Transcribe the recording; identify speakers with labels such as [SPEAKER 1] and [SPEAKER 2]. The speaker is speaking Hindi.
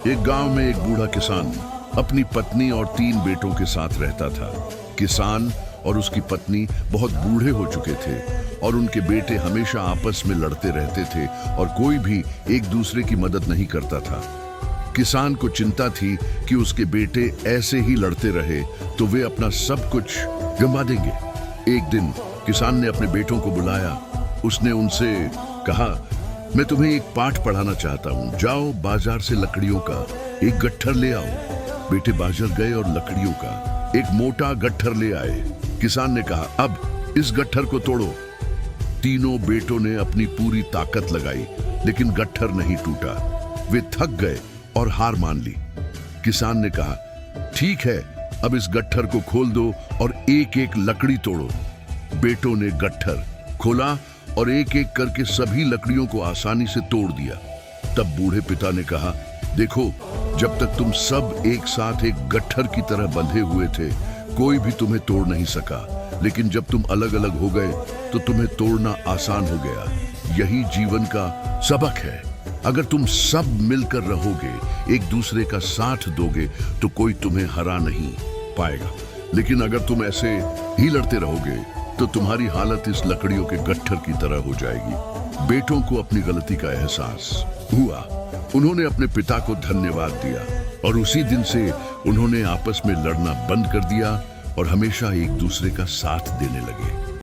[SPEAKER 1] एक गांव में एक बूढ़ा किसान अपनी पत्नी और 3 बेटों के साथ रहता था। किसान और उसकी पत्नी बहुत बूढ़े हो चुके थे और उनके बेटे हमेशा आपस में लड़ते रहते थे और कोई भी एक दूसरे की मदद नहीं करता था। किसान को चिंता थी कि उसके बेटे ऐसे ही लड़ते रहे तो वे अपना सब कुछ गंवा देंगे। एक दिन किसान ने अपने बेटों को बुलाया। उसने उनसे कहा, मैं तुम्हें एक पाठ पढ़ाना चाहता हूँ। जाओ बाजार से लकड़ियों का एक गट्ठर ले आओ। बेटे बाजार गए और लकड़ियों का एक मोटा गट्ठर ले आए। किसान ने कहा, अब इस गट्ठर को तोड़ो। तीनों बेटों ने अपनी पूरी ताकत लगाई लेकिन गट्ठर नहीं टूटा। वे थक गए और हार मान ली। किसान ने कहा, ठीक है, अब इस गट्ठर को खोल दो और एक एक लकड़ी तोड़ो। बेटों ने गट्ठर खोला और एक एक करके सभी लकड़ियों को आसानी से तोड़ दिया। तब बूढ़े पिता ने कहा, देखो, जब तक तुम सब एक साथ एक गट्ठर की तरह बंधे हुए थे कोई भी तुम्हें तोड़ नहीं सका, लेकिन जब तुम अलग अलग हो गए तो तुम्हें तोड़ना आसान हो गया। यही जीवन का सबक है। अगर तुम सब मिलकर रहोगे, एक दूसरे का साथ दोगे तो कोई तुम्हें हरा नहीं पाएगा। लेकिन अगर तुम ऐसे ही लड़ते रहोगे तो तुम्हारी हालत इस लकड़ियों के गट्ठर की तरह हो जाएगी। बेटों को अपनी गलती का एहसास हुआ। उन्होंने अपने पिता को धन्यवाद दिया और उसी दिन से उन्होंने आपस में लड़ना बंद कर दिया और हमेशा एक दूसरे का साथ देने लगे।